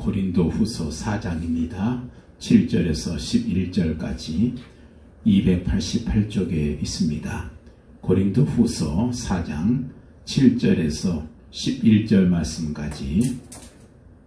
고린도후서 4장입니다. 7절에서 11절까지 288쪽에 있습니다. 고린도후서 4장 7절에서 11절 말씀까지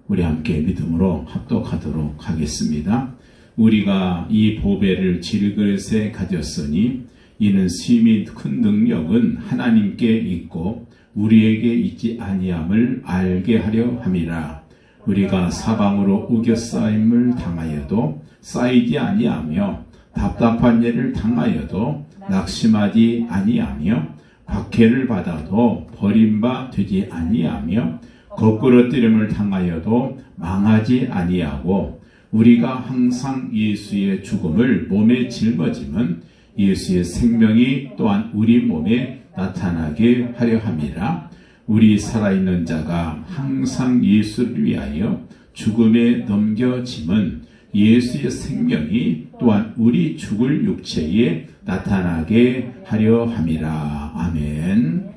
우리 함께 믿음으로 합독하도록 하겠습니다. 우리가 이 보배를 질그릇에 가졌으니 이는 심히 큰 능력은 하나님께 있고 우리에게 있지 아니함을 알게 하려 함이라. 우리가 사방으로 우겨싸임을 당하여도 쌓이지 아니하며 답답한 일을 당하여도 낙심하지 아니하며 박해를 받아도 버림바 되지 아니하며 거꾸러뜨림을 당하여도 망하지 아니하고 우리가 항상 예수의 죽음을 몸에 짊어지면 예수의 생명이 또한 우리 몸에 나타나게 하려 함이라. 우리 살아있는 자가 항상 예수를 위하여 죽음에 넘겨짐은 예수의 생명이 또한 우리 죽을 육체에 나타나게 하려 함이라. 아멘.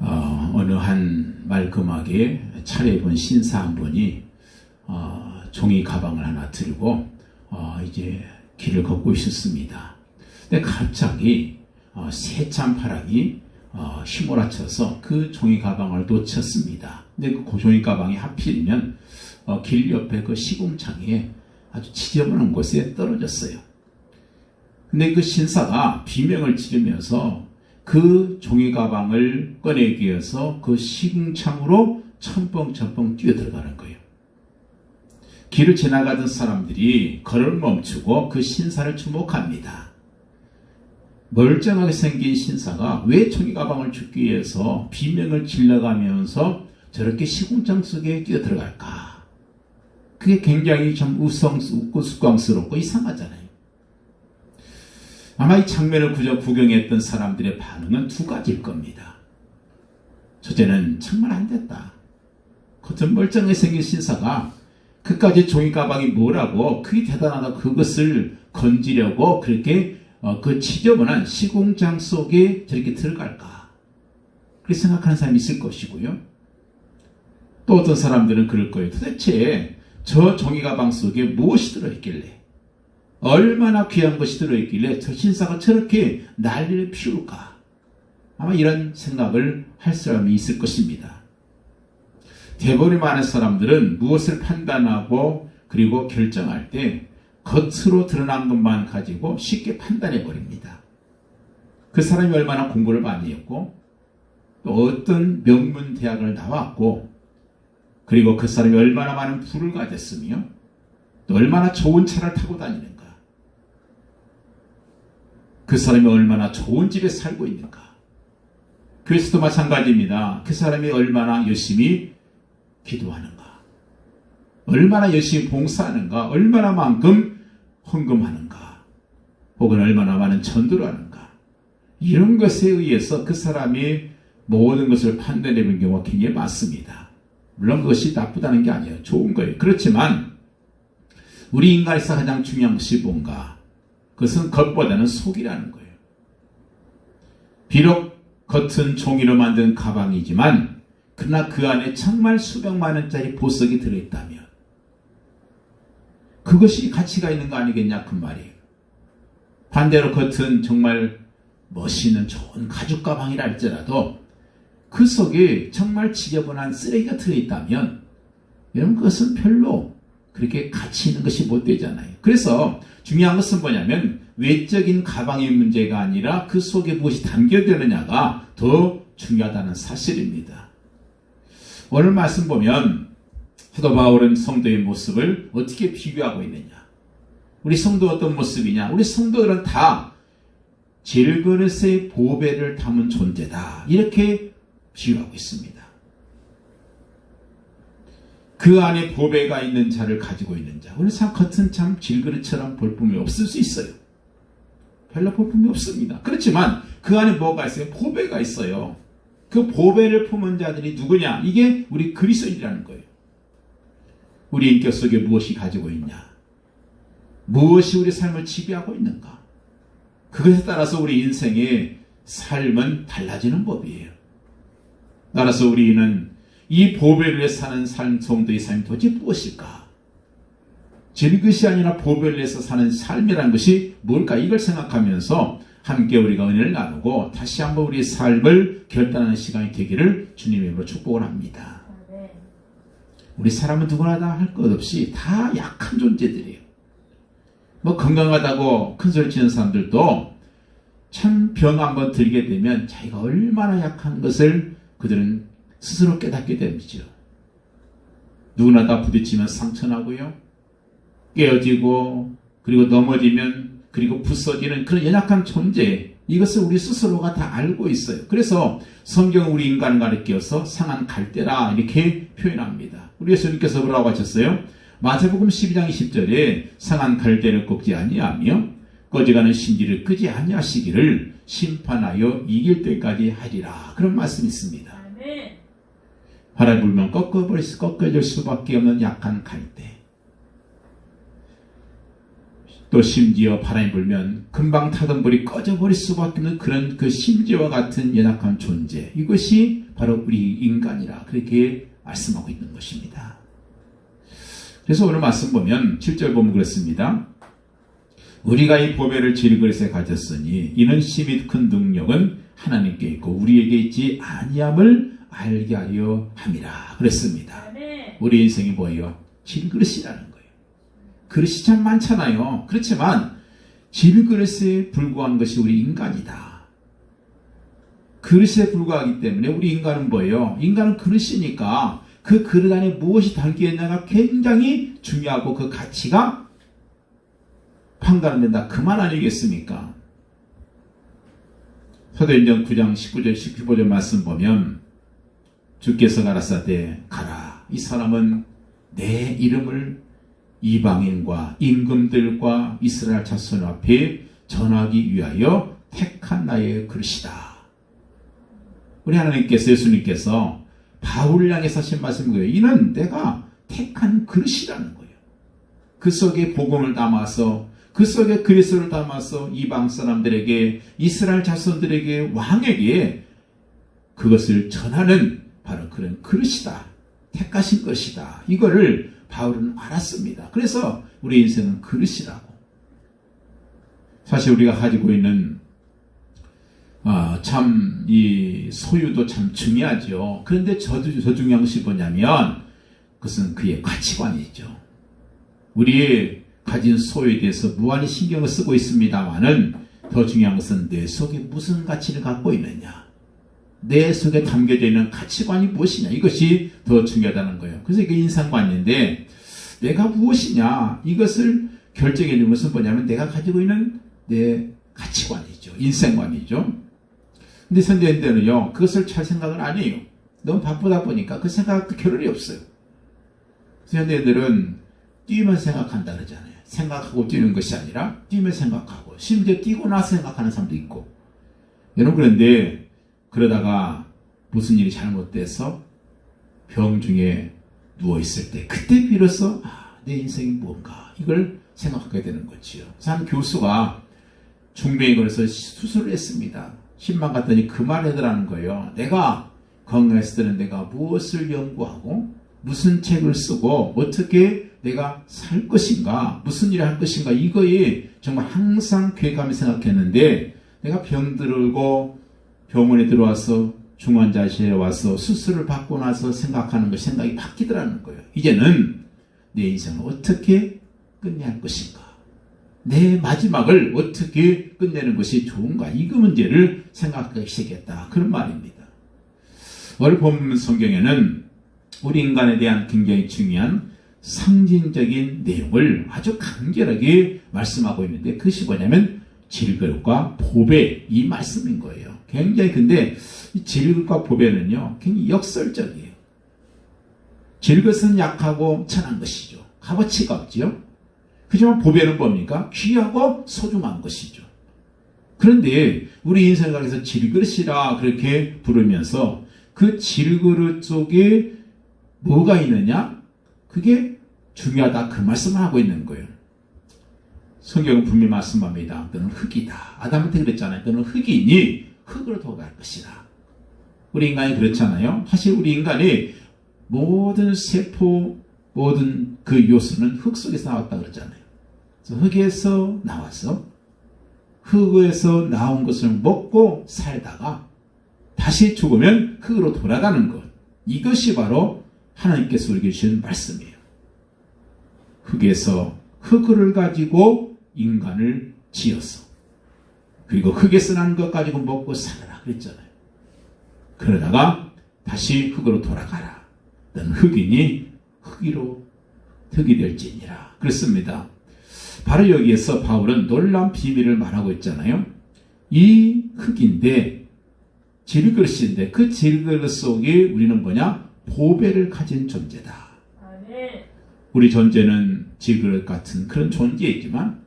어느 한 말끔하게 차려입은 신사 한 분이 종이 가방을 하나 들고 이제 길을 걷고 있었습니다. 근데 갑자기 새참바람이 휘몰아쳐서 그 종이 가방을 놓쳤습니다. 근데 그 종이 가방이 하필이면 길 옆에 그 시궁창에 아주 지저분한 곳에 떨어졌어요. 근데 그 신사가 비명을 지르면서 그 종이 가방을 꺼내기 위해서 그 시궁창으로 첨벙첨벙 뛰어들어가는 거예요. 길을 지나가던 사람들이 걸음을 멈추고 그 신사를 주목합니다. 멀쩡하게 생긴 신사가 왜 종이 가방을 줍기 위해서 비명을 질러가면서 저렇게 시궁창 속에 뛰어들어갈까? 그게 굉장히 좀 우스꽝스럽고 이상하잖아요. 아마 이 장면을 그저 구경했던 사람들의 반응은 두 가지일 겁니다. 첫째는 정말 안 됐다. 겉은 멀쩡하게 생긴 신사가 그까지 종이 가방이 뭐라고 그게 대단하다 그것을 건지려고 그렇게 그 지저분한 시궁창 속에 저렇게 들어갈까 그렇게 생각하는 사람이 있을 것이고요. 또 어떤 사람들은 그럴 거예요. 도대체 저 종이 가방 속에 무엇이 들어있길래 얼마나 귀한 것이 들어있길래 저 신사가 저렇게 난리를 피울까 아마 이런 생각을 할 사람이 있을 것입니다. 대부분의 많은 사람들은 무엇을 판단하고 그리고 결정할 때 겉으로 드러난 것만 가지고 쉽게 판단해 버립니다. 그 사람이 얼마나 공부를 많이 했고 또 어떤 명문 대학을 나왔고 그리고 그 사람이 얼마나 많은 부를 가졌으며 또 얼마나 좋은 차를 타고 다니는가 그 사람이 얼마나 좋은 집에 살고 있는가 교회에서도 마찬가지입니다. 그 사람이 얼마나 열심히 기도하는가 얼마나 열심히 봉사하는가 얼마나 만큼 헌금하는가 혹은 얼마나 많은 전도를 하는가 이런 것에 의해서 그 사람이 모든 것을 판단해보는 경우가 굉장히 많습니다. 물론 그것이 나쁘다는 게 아니에요. 좋은 거예요. 그렇지만 우리 인간에서 가장 중요한 것이 뭔가 그것은 겉보다는 속이라는 거예요. 비록 겉은 종이로 만든 가방이지만 그러나 그 안에 정말 수백만 원짜리 보석이 들어있다면 그것이 가치가 있는 거 아니겠냐 그 말이에요. 반대로 겉은 정말 멋있는 좋은 가죽 가방이라 할지라도 그 속에 정말 지저분한 쓰레기가 들어있다면 여러분 그것은 별로 그렇게 가치 있는 것이 못 되잖아요. 그래서 중요한 것은 뭐냐면 외적인 가방의 문제가 아니라 그 속에 무엇이 담겨드느냐가 더 중요하다는 사실입니다. 오늘 말씀 보면 사도 바울은 성도의 모습을 어떻게 비교하고 있느냐. 우리 성도 어떤 모습이냐. 우리 성도들은 다 질그릇의 보배를 담은 존재다. 이렇게 비유하고 있습니다. 그 안에 보배가 있는 자를 가지고 있는 자. 우리 참 겉은 참 질그릇처럼 볼품이 없을 수 있어요. 별로 볼품이 없습니다. 그렇지만 그 안에 뭐가 있어요? 보배가 있어요. 그 보배를 품은 자들이 누구냐? 이게 우리 그리스도인이라는 거예요. 우리 인격 속에 무엇이 가지고 있냐? 무엇이 우리 삶을 지배하고 있는가? 그것에 따라서 우리 인생의 삶은 달라지는 법이에요. 따라서 우리는 이 보배를 위해 사는 삶, 성도의 삶이 도대체 무엇일까? 질것이 아니라 보배를 위해서 사는 삶이라는 것이 뭘까? 이걸 생각하면서 함께 우리가 은혜를 나누고 다시 한번 우리의 삶을 결단하는 시간이 되기를 주님의 이름으로 축복을 합니다. 우리 사람은 누구나 다 할 것 없이 다 약한 존재들이에요. 뭐 건강하다고 큰소리 치는 사람들도 참 병 한번 들게 되면 자기가 얼마나 약한 것을 그들은 스스로 깨닫게 되죠. 누구나 다 부딪히면 상처나고요. 깨어지고 그리고 넘어지면 그리고 부서지는 그런 연약한 존재, 이것을 우리 스스로가 다 알고 있어요. 그래서 성경은 우리 인간을 가리켜서 상한 갈대라 이렇게 표현합니다. 우리 예수님께서 뭐라고 하셨어요? 마태복음 12장 20절에 상한 갈대를 꺾지 아니하며 꺼져가는 심지를 끄지 아니하시기를 심판하여 이길 때까지 하리라. 그런 말씀이 있습니다. 바람이 불면 꺾어질 수밖에 없는 약한 갈대. 또 심지어 바람이 불면 금방 타던 불이 꺼져버릴 수밖에 없는 그런 그 심지와 같은 연약한 존재. 이것이 바로 우리 인간이라 그렇게 말씀하고 있는 것입니다. 그래서 오늘 말씀 보면 7절 보면 그렇습니다. 우리가 이 보배를 질그릇에 가졌으니 이는 심히 큰 능력은 하나님께 있고 우리에게 있지 아니함을 알게 하려 함이라 그랬습니다. 우리 인생이 뭐예요? 질그릇이라는 거예요. 그릇이 참 많잖아요. 그렇지만 질그릇에 불과한 것이 우리 인간이다. 그릇에 불과하기 때문에 우리 인간은 뭐예요? 인간은 그릇이니까 그 그릇 안에 무엇이 담겨있느냐가 굉장히 중요하고 그 가치가 판단된다. 그 말 아니겠습니까? 사도행전 9장 19절 19절 말씀 보면 주께서 가라사대 가라. 이 사람은 내 이름을 이방인과 임금들과 이스라엘 자손 앞에 전하기 위하여 택한 나의 그릇이다. 우리 하나님께서 예수님께서 바울을 향해서 하신 말씀인 거예요. 이는 내가 택한 그릇이라는 거예요. 그 속에 복음을 담아서 그 속에 그리스도를 담아서 이방 사람들에게 이스라엘 자손들에게 왕에게 그것을 전하는 바로 그런 그릇이다. 택하신 것이다. 이거를 바울은 알았습니다. 그래서 우리 인생은 그릇이라고. 사실 우리가 가지고 있는 참 이 소유도 참 중요하죠. 그런데 저 중요한 것이 뭐냐면 그것은 그의 가치관이죠. 우리의 가진 소유에 대해서 무한히 신경을 쓰고 있습니다만은 더 중요한 것은 내 속에 무슨 가치를 갖고 있느냐. 내 속에 담겨져 있는 가치관이 무엇이냐. 이것이 더 중요하다는 거예요. 그래서 이게 인상관인데 내가 무엇이냐. 이것을 결정해 주는 것은 뭐냐면 내가 가지고 있는 내 가치관이죠. 인생관이죠. 근데 현대인들은요. 그것을 잘 생각을 안 해요. 너무 바쁘다 보니까 그 생각도 겨를이 없어요. 현대인들은 뛰면 생각한다 그러잖아요. 생각하고 뛰는 것이 아니라 뛰면 생각하고 심지어 뛰고 나서 생각하는 사람도 있고. 여러분 그런데 그러다가 무슨 일이 잘못돼서 병중에 누워있을 때 그때 비로소 내 인생이 뭔가 이걸 생각하게 되는 거지요. 한 교수가 중병에 걸려서 수술을 했습니다. 신방 갔더니 그 말을 하더라는 거예요. 내가 건강했을 때는 내가 무엇을 연구하고 무슨 책을 쓰고 어떻게 내가 살 것인가 무슨 일을 할 것인가 이거에 정말 항상 괴감이 생각했는데 내가 병들고 병원에 들어와서 중환자실에 와서 수술을 받고 나서 생각하는 것 생각이 바뀌더라는 거예요. 이제는 내 인생을 어떻게 끝내야 할 것인가 내 마지막을 어떻게 끝내는 것이 좋은가 이 문제를 생각하기 시작했다. 그런 말입니다. 오늘 본 성경에는 우리 인간에 대한 굉장히 중요한 상징적인 내용을 아주 간결하게 말씀하고 있는데 그것이 뭐냐면 질그릇과 보배 이 말씀인 거예요. 굉장히 근데 이 질그릇과 보배는요 굉장히 역설적이에요. 질그릇은 약하고 천한 것이죠. 값어치가 없지요. 하지만 보배는 뭡니까? 귀하고 소중한 것이죠. 그런데 우리 인생을 가리켜서 질그릇이라 그렇게 부르면서 그 질그릇 속에 뭐가 있느냐? 그게 중요하다 그 말씀을 하고 있는 거예요. 성경은 분명히 말씀합니다. 너는 흙이다. 아담한테 그랬잖아요. 너는 흙이니 흙으로 돌아갈 것이다. 우리 인간이 그렇잖아요. 사실 우리 인간이 모든 세포, 모든 그 요소는 흙 속에서 나왔다 그러잖아요. 그래서 흙에서 나와서 흙에서 나온 것을 먹고 살다가 다시 죽으면 흙으로 돌아가는 것. 이것이 바로 하나님께서 우리에게 주신 말씀이에요. 흙에서 흙을 가지고 인간을 지어서 그리고 흙에서 난 것 가지고 먹고 살아라 그랬잖아요. 그러다가 다시 흙으로 돌아가라. 너는 흙이니 흙이 될지니라. 그렇습니다. 바로 여기에서 바울은 놀라운 비밀을 말하고 있잖아요. 이 흙인데 질그릇인데 그 질그릇 속에 우리는 뭐냐? 보배를 가진 존재다. 우리 존재는 질그릇 같은 그런 존재이지만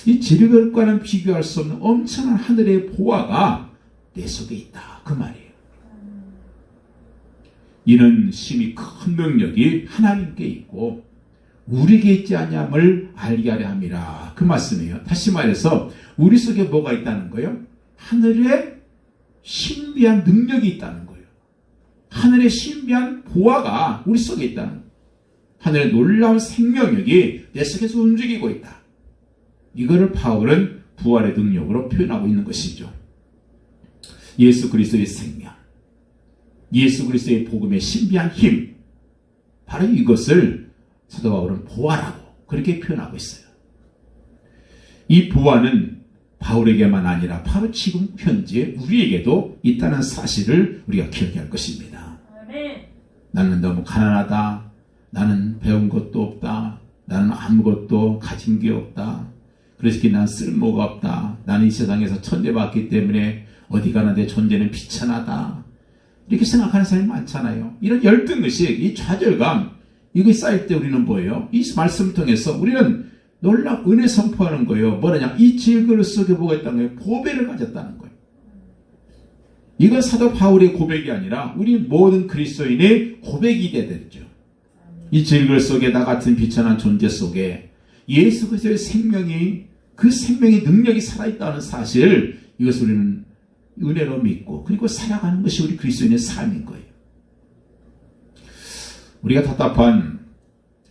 이 질그릇과는 비교할 수 없는 엄청난 하늘의 보화가 내 속에 있다. 그 말이에요. 이는 심히 큰 능력이 하나님께 있고 우리에게 있지 아니함을 알게 하려 함이라. 그 말씀이에요. 다시 말해서 우리 속에 뭐가 있다는 거예요? 하늘의 신비한 능력이 있다는 거예요. 하늘의 신비한 보화가 우리 속에 있다는 거예요. 하늘의 놀라운 생명력이 내 속에서 움직이고 있다. 이거를 바울은 부활의 능력으로 표현하고 있는 것이죠. 예수 그리스도의 생명, 예수 그리스도의 복음의 신비한 힘, 바로 이것을 사도 바울은 보화라고 그렇게 표현하고 있어요. 이 보화는 바울에게만 아니라 바로 지금 현재 우리에게도 있다는 사실을 우리가 기억해야 할 것입니다. 나는 너무 가난하다. 나는 배운 것도 없다. 나는 아무것도 가진 게 없다. 그래서 난 쓸모가 없다. 나는 이 세상에서 천대받기 때문에 어디 가나 내 존재는 비천하다. 이렇게 생각하는 사람이 많잖아요. 이런 열등의식, 이 좌절감, 이게 쌓일 때 우리는 뭐예요? 이 말씀을 통해서 우리는 놀라운 은혜 선포하는 거예요. 뭐냐면 이 질그릇 속에 뭐가 있다는 거예요? 보배를 가졌다는 거예요. 이건 사도 바울의 고백이 아니라 우리 모든 그리스도인의 고백이 돼야 되죠. 이 질그릇 속에 나 같은 비천한 존재 속에 예수 그리스도의 생명이, 그 생명의 능력이 살아있다는 사실, 이것을 우리는 은혜로 믿고 그리고 살아가는 것이 우리 그리스도인의 삶인 거예요. 우리가 답답한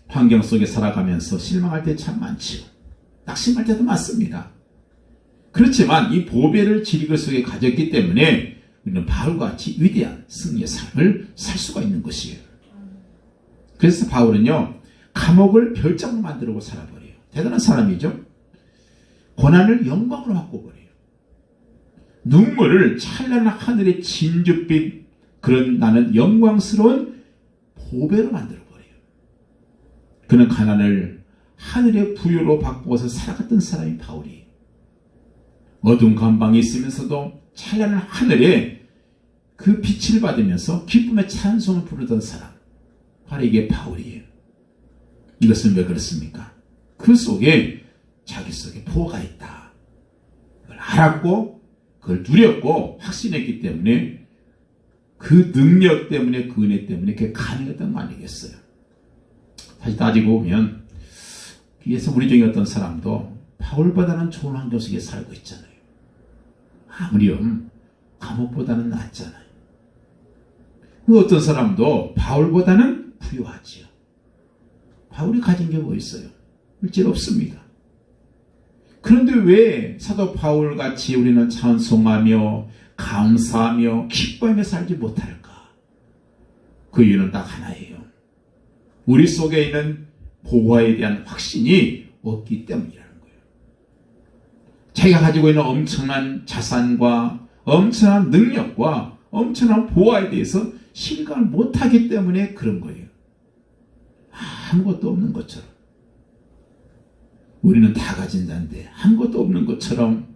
환경 속에 살아가면서 실망할 때 참 많지요. 낙심할 때도 많습니다. 그렇지만 이 보배를 질그릇 속에 가졌기 때문에 우리는 바울같이 위대한 승리의 삶을 살 수가 있는 것이에요. 그래서 바울은요, 감옥을 별장으로 만들고 살아버려요. 대단한 사람이죠. 고난을 영광으로 바꿔버려요. 눈물을 찬란한 하늘의 진주빛, 그런 나는 영광스러운 보배로 만들어버려요. 그는 가난을 하늘의 부유로 바꾸어서 살아갔던 사람이 바울이에요. 어두운 감방에 있으면서도 찬란한 하늘에 그 빛을 받으면서 기쁨의 찬송을 부르던 사람, 바로 이게 바울이에요. 이것은 왜 그렇습니까? 그 속에 자기 속에 보호가 있다. 그걸 알았고 그걸 누렸고 확신했기 때문에 그 능력 때문에, 그 은혜 때문에 그게 가능했던 거 아니겠어요? 다시 따지고 보면 그래서 우리 중에 어떤 사람도 바울보다는 좋은 환경 속에 살고 있잖아요. 아무렴 감옥보다는 낫잖아요. 그 어떤 사람도 바울보다는 부유하지요. 바울이 가진 게 뭐 있어요? 물질 없습니다. 그런데 왜 사도 바울같이 우리는 찬송하며 감사하며 기뻐하며 살지 못할까? 그 이유는 딱 하나예요. 우리 속에 있는 보화에 대한 확신이 없기 때문이라는 거예요. 자기가 가지고 있는 엄청난 자산과 엄청난 능력과 엄청난 보화에 대해서 실감을 못하기 때문에 그런 거예요. 아무것도 없는 것처럼. 우리는 다 가진 자인데 아무것도 없는 것처럼,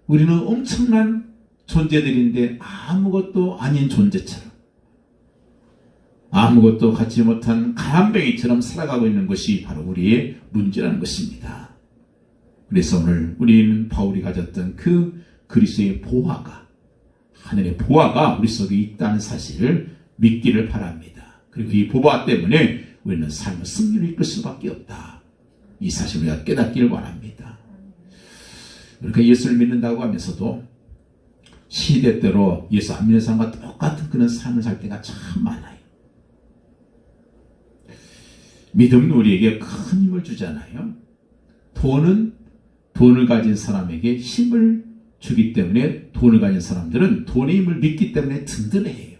우리는 엄청난 존재들인데 아무것도 아닌 존재처럼, 아무것도 갖지 못한 가난뱅이처럼 살아가고 있는 것이 바로 우리의 문제라는 것입니다. 그래서 오늘 우리는 바울이 가졌던 그 그리스도의 보화가, 하늘의 보화가 우리 속에 있다는 사실을 믿기를 바랍니다. 그리고 이 보화 때문에 우리는 삶의 승리를 이끌 수밖에 없다. 이 사실을 우리가 깨닫기를 바랍니다. 우리가 예수를 믿는다고 하면서도 시대대로 예수 안 믿는 사람과 똑같은 그런 삶을 살 때가 참 많아요. 믿음은 우리에게 큰 힘을 주잖아요. 돈은 돈을 가진 사람에게 힘을 주기 때문에 돈을 가진 사람들은 돈의 힘을 믿기 때문에 든든해요.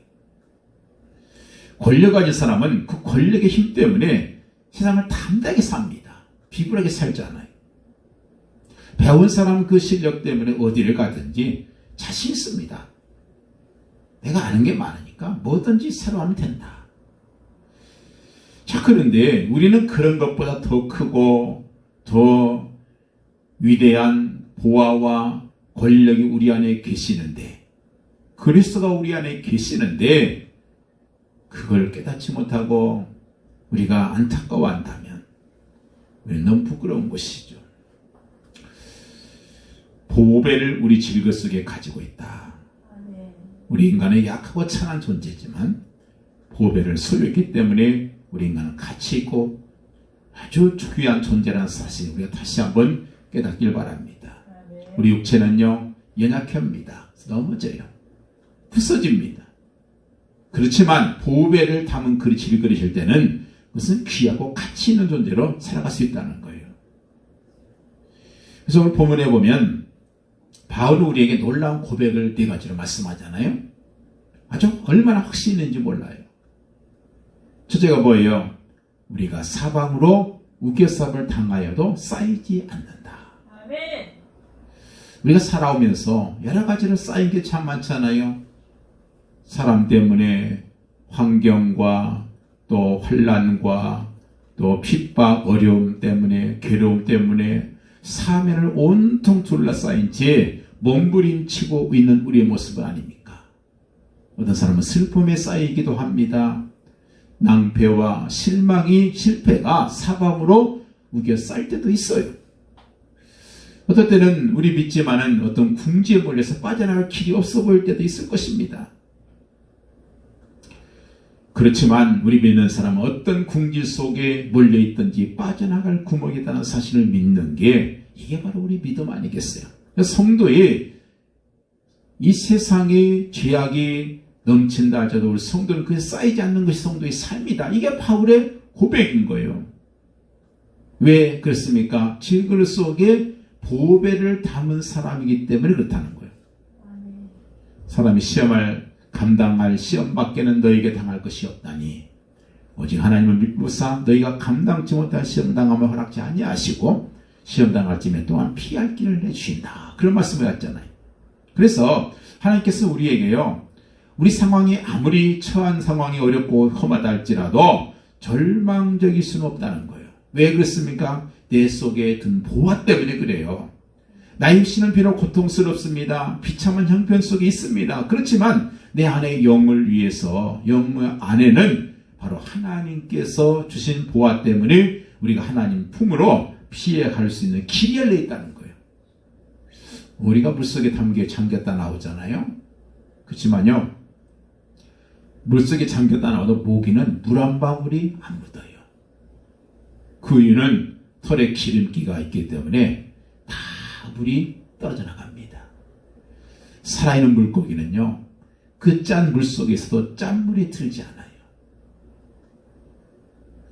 권력 가진 사람은 그 권력의 힘 때문에 세상을 담대하게 삽니다. 비굴하게 살지 않아요. 배운 사람은 그 실력 때문에 어디를 가든지 자신 있습니다. 내가 아는 게 많으니까 뭐든지 새로 하면 된다. 자, 그런데 우리는 그런 것보다 더 크고 더 위대한 보화와 권력이 우리 안에 계시는데, 그리스도가 우리 안에 계시는데 그걸 깨닫지 못하고 우리가 안타까워한다면 우리는 너무 부끄러운 것이죠. 보배를 우리 질거 속에 가지고 있다. 우리 인간은 약하고 찬한 존재지만 보배를 소유했기 때문에 우리 인간은 가치 있고 아주 귀한 존재라는 사실 우리가 다시 한번 깨닫길 바랍니다. 우리 육체는요 연약합니다. 넘어져요. 부서집니다. 그렇지만 보배를 담은 질그릇일 때는 그것은 귀하고 가치 있는 존재로 살아갈 수 있다는 거예요. 그래서 오늘 본문에 보면 바울은 우리에게 놀라운 고백을 네 가지로 말씀하잖아요. 아주 얼마나 확신이 있는지 몰라요. 첫째가 뭐예요? 우리가 사방으로 우겨쌈을 당하여도 쌓이지 않는다. 아멘. 우리가 살아오면서 여러 가지로 쌓인 게 참 많잖아요. 사람 때문에 환경과 또 환난과 또 핍박, 어려움 때문에 괴로움 때문에 사면을 온통 둘러싸인 채 몸부림치고 있는 우리의 모습은 아닙니까? 어떤 사람은 슬픔에 쌓이기도 합니다. 낭패와 실패가 사방으로 우겨 쌓일 때도 있어요. 어떨 때는 우리 믿지만은 어떤 궁지에 몰려서 빠져나갈 길이 없어 보일 때도 있을 것입니다. 그렇지만 우리 믿는 사람은 어떤 궁지 속에 몰려있든지 빠져나갈 구멍이 있다는 사실을 믿는 게 이게 바로 우리 믿음 아니겠어요? 성도의 이 세상의 죄악이 넘친다 할지라도 우리 성도는 그에 쌓이지 않는 것이 성도의 삶이다. 이게 바울의 고백인 거예요. 왜 그렇습니까? 질그릇 속에 보배를 담은 사람이기 때문에 그렇다는 거예요. 사람이 감당할 시험 밖에는 너에게 당할 것이 없다니 오직 하나님을 믿고사 너희가 감당치 못할 시험 당함을 허락지 아니하시고 시험 당할 쯤에 또한 피할 길을 내주신다. 그런 말씀을 하셨잖아요. 그래서 하나님께서 우리에게요, 우리 상황이 아무리 처한 상황이 어렵고 험하다 할지라도 절망적일 수는 없다는 거예요. 왜 그렇습니까? 내 속에 든 보화 때문에 그래요. 나의 육신은 비록 고통스럽습니다. 비참한 형편 속에 있습니다. 그렇지만 내 안의 영을 위해서 영 안에는 바로 하나님께서 주신 보화 때문에 우리가 하나님 품으로 피해갈 수 있는 길이 열려 있다는 거예요. 우리가 물속에 잠겼다 나오잖아요. 그렇지만요, 물속에 잠겼다 나와도 모기는 물 한 방울이 안 묻어요. 그 이유는 털에 기름기가 있기 때문에 다 물이 떨어져 나갑니다. 살아있는 물고기는요, 그 짠 물 속에서도 짠물이 들지 않아요.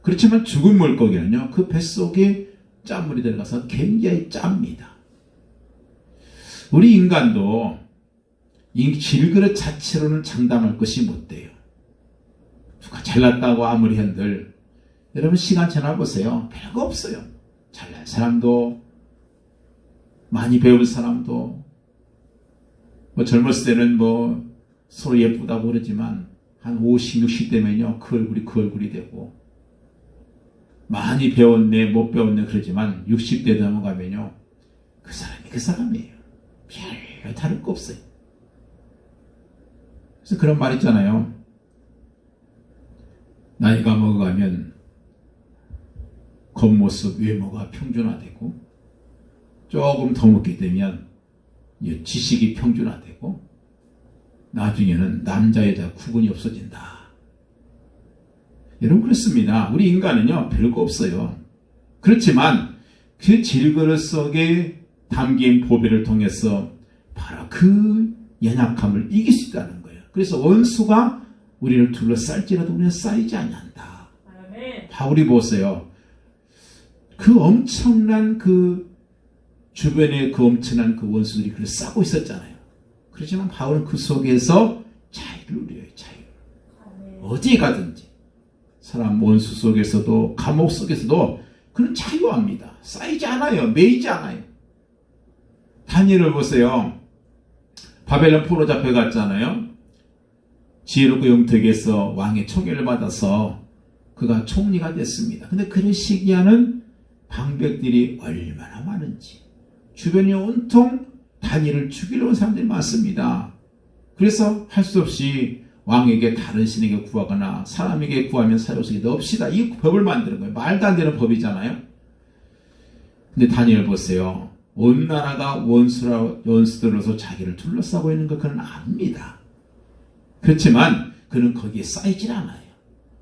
그렇지만 죽은 물고기는요, 그 뱃속에 짠물이 들어가서 굉장히 짭니다. 우리 인간도 이 질그릇 자체로는 장담할 것이 못 돼요. 누가 잘났다고 아무리 한들 여러분 시간 지나보세요. 별거 없어요. 잘난 사람도 많이 배운 사람도 뭐 젊었을 때는 뭐 서로 예쁘다고 그러지만 한 50, 60 되면요 그 얼굴이 되고 많이 배웠네 못 배웠네 그러지만 60대 넘어가면요 그 사람이 그 사람이에요. 별 다를 거 없어요. 그래서 그런 말 있잖아요. 나이가 먹어가면 겉모습 외모가 평준화되고 조금 더 먹게 되면 지식이 평준화되고 나중에는 남자 여자 구분이 없어진다. 여러분 그렇습니다. 우리 인간은요 별거 없어요. 그렇지만 그 질그릇 속에 담긴 보배를 통해서 바로 그 연약함을 이길 수 있다는 거예요. 그래서 원수가 우리를 둘러쌀지라도 우리는 쌓이지 않는다. 바울이 보세요. 그 엄청난 그 주변에 그 엄청난 그 원수들이 그를 싸고 있었잖아요. 그렇지만 바울은 그 속에서 자유를 누려요. 자유. 어디 가든지 사람 원수 속에서도 감옥 속에서도 그는 자유합니다. 쌓이지 않아요. 매이지 않아요. 다니엘을 보세요. 바벨론 포로 잡혀갔잖아요. 지혜롭고 영특에서 왕의 총애를 받아서 그가 총리가 됐습니다. 근데 그를 시기하는 방백들이 얼마나 많은지 주변에 온통 다니엘을 죽이려 온 사람들이 많습니다. 그래서 할 수 없이 왕에게 다른 신에게 구하거나 사람에게 구하면 사료속에 넣읍시다. 이 법을 만드는 거예요. 말도 안 되는 법이잖아요. 근데 다니엘 보세요. 온 나라가 원수들로서 자기를 둘러싸고 있는 걸 그는 압니다. 그렇지만 그는 거기에 쌓이질 않아요.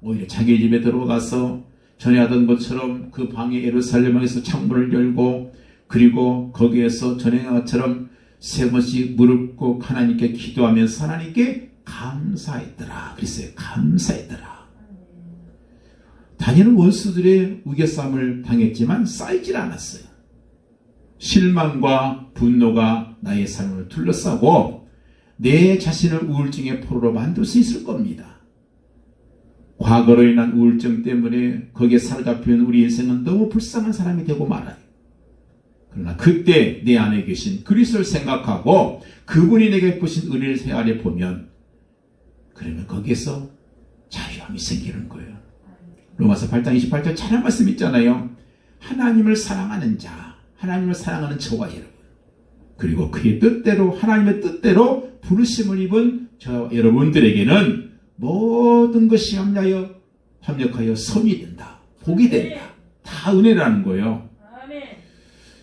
오히려 자기 집에 들어가서 전에 하던 것처럼 그 방에 예루살렘에서 창문을 열고 그리고 거기에서 전에 한 것처럼 세 번씩 무릎 꿇고 하나님께 기도하면서 하나님께 감사했더라. 그랬어요. 감사했더라. 다니엘은 원수들의 우겨쌈을 당했지만 쌓이질 않았어요. 실망과 분노가 나의 삶을 둘러싸고 내 자신을 우울증의 포로로 만들 수 있을 겁니다. 과거로 인한 우울증 때문에 거기에 사로잡히는 우리 인생은 너무 불쌍한 사람이 되고 말아요. 그러나 그때 내 안에 계신 그리스도를 생각하고 그분이 내게 베푸신 은혜를 헤아려 보면 그러면 거기에서 자유함이 생기는 거예요. 로마서 8장 28절 잘한 말씀 있잖아요. 하나님을 사랑하는 자, 하나님을 사랑하는 저와 여러분, 그리고 그의 뜻대로 하나님의 뜻대로 부르심을 입은 저 여러분들에게는 모든 것이 합력하여 선이 된다. 복이 된다. 다 은혜라는 거예요.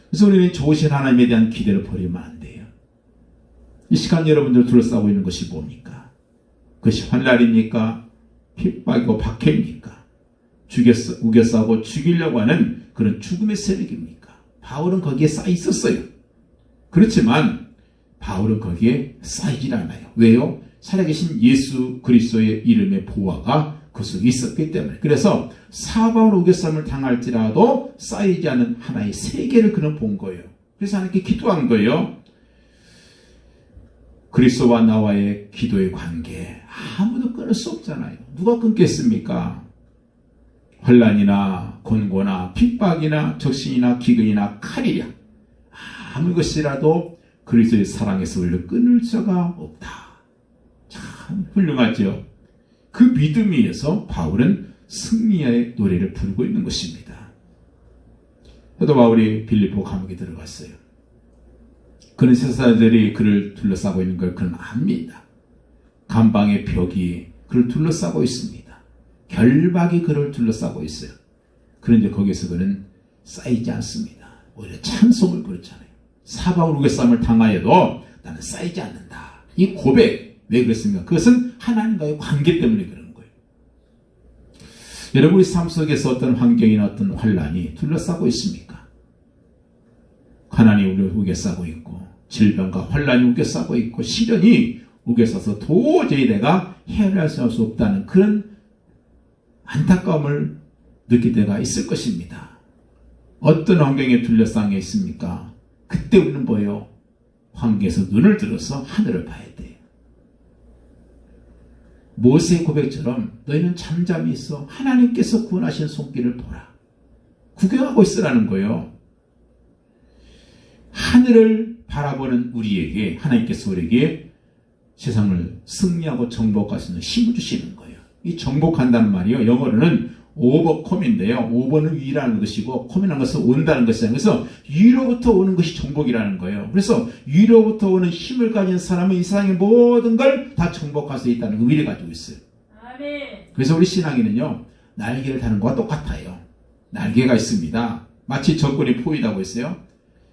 그래서 우리는 좋으신 하나님에 대한 기대를 버리면 안 돼요. 이 시간 여러분들 둘러싸고 있는 것이 뭡니까? 그것이 환난입니까? 핍박이고 박해입니까? 우겨싸고 죽이려고 하는 그런 죽음의 세력입니까? 바울은 거기에 쌓여 있었어요. 그렇지만 바울은 거기에 쌓이질 않아요. 왜요? 살아계신 예수 그리스도의 이름의 보화가 그 속에 있었기 때문에. 그래서 사방으로 우겨쌈을 당할지라도 쌓이지 않은 하나의 세계를 그는 본 거예요. 그래서 하나님께 기도한 거예요. 그리스도와 나와의 기도의 관계 아무도 끊을 수 없잖아요. 누가 끊겠습니까? 환난이나 곤고나 핍박이나 적신이나 기근이나 칼이랴 아무 것이라도 그리스도의 사랑에서 우리를 끊을 자가 없다. 참 훌륭하죠. 그 믿음 위에서 바울은 승리의 노래를 부르고 있는 것입니다. 사도 바울이 빌립보 감옥에 들어갔어요. 그는 세사들이 그를 둘러싸고 있는 걸 그는 압니다. 감방의 벽이 그를 둘러싸고 있습니다. 결박이 그를 둘러싸고 있어요. 그런데 거기서 그는 쌓이지 않습니다. 오히려 찬송을 부르잖아요. 사방으로 우겨쌈을 당하여도 나는 쌓이지 않는다. 이 고백 왜 그랬습니까? 그것은 하나님과의 관계 때문에 그런 거예요. 여러분 우리 삶 속에서 어떤 환경이나 어떤 환난이 둘러싸고 있습니까? 하나님이 우리를 우겨싸고 있고 질병과 환난이 우겨싸고 있고 시련이 우겨싸서 도저히 내가 헤아릴 수 없다는 그런 안타까움을 느낄 때가 있을 것입니다. 어떤 환경에 둘러싸인 게 있습니까? 그때 우리는 뭐예요? 환경에서 눈을 들어서 하늘을 봐야 돼요. 모세의 고백처럼 너희는 잠잠히 있어 하나님께서 구원하신 손길을 보라. 구경하고 있으라는 거예요. 하늘을 바라보는 우리에게 하나님께서 우리에게 세상을 승리하고 정복할 수 있는 힘을 주시는 거예요. 이 정복한다는 말이요. 영어로는 오버컴인데요. 오버는 위라는 것이고 컴이라는 것은 온다는 것이잖아요. 그래서 위로부터 오는 것이 정복이라는 거예요. 그래서 위로부터 오는 힘을 가진 사람은 이 세상의 모든 걸 다 정복할 수 있다는 의미를 가지고 있어요. 아멘. 그래서 우리 신앙에는요. 날개를 다는 것과 똑같아요. 날개가 있습니다. 마치 적군이 포위하고 있어요.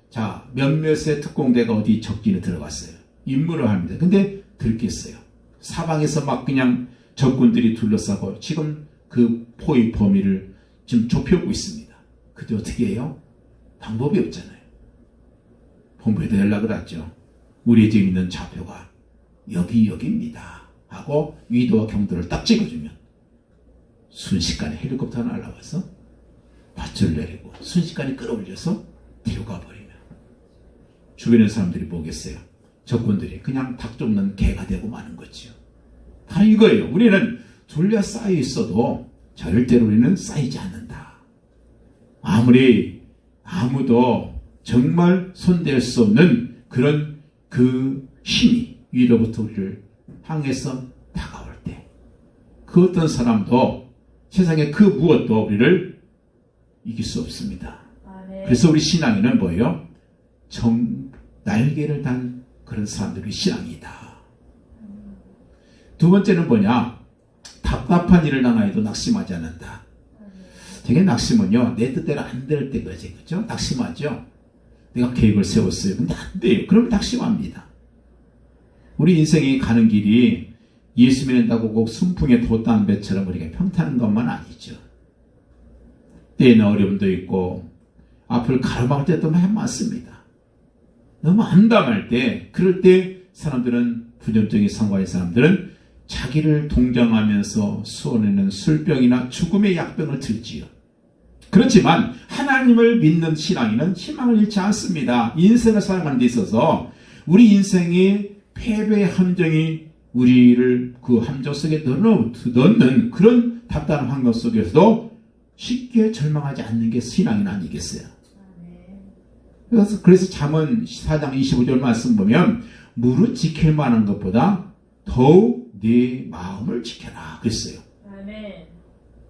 자, 몇몇의 특공대가 어디 적진에 들어갔어요. 임무를 합니다. 근데 들겠어요. 사방에서 막 그냥 적군들이 둘러싸고 지금 그 포위 범위를 지금 좁혀오고 있습니다. 그때 어떻게 해요? 방법이 없잖아요. 본부에도 연락을 하죠. 우리 지금 있는 좌표가 여기입니다. 하고 위도와 경도를 딱 찍어주면 순식간에 헬리콥터가 날아와서 밧줄을 내리고 순식간에 끌어올려서 데려가 버리면 주변의 사람들이 보겠어요. 적군들이 그냥 닭 쫓는 개가 되고 마는 거지요. 바로 이거예요. 우리는 둘러싸여 있어도 절대로 우리는 쌓이지 않는다. 아무리 아무도 정말 손댈 수 없는 그런 그 힘이 위로부터 우리를 향해서 다가올 때 그 어떤 사람도 세상에 그 무엇도 우리를 이길 수 없습니다. 그래서 우리 신앙에는 뭐예요? 날개를 단 그런 사람들이 신앙이다. 두 번째는 뭐냐? 답답한 일을 당하여도 낙심하지 않는다. 되게 낙심은요, 내 뜻대로 안 될 때 그러지, 그죠? 낙심하죠? 내가 계획을 세웠어요. 근데 안 돼요. 그럼 낙심합니다. 우리 인생이 가는 길이 예수 믿는다고 꼭 순풍에 돛담배처럼 우리가 평탄한 것만 아니죠. 때에는 어려움도 있고, 앞을 가로막을 때도 많습니다. 너무 암담할 때, 그럴 때 사람들은, 부정적인 상관의 사람들은 자기를 동정하면서 수원에는 술병이나 죽음의 약병을 들지요. 그렇지만 하나님을 믿는 신앙인은 희망을 잃지 않습니다. 인생을 살아가는 데 있어서 우리 인생의 패배의 함정이 우리를 그 함정 속에 넣는 그런 답답한 환경 속에서도 쉽게 절망하지 않는 게 신앙인 아니겠어요? 그래서 잠언 4장 25절 말씀 보면 무릇 지킬 만한 것보다 더욱 네 마음을 지켜라 그랬어요.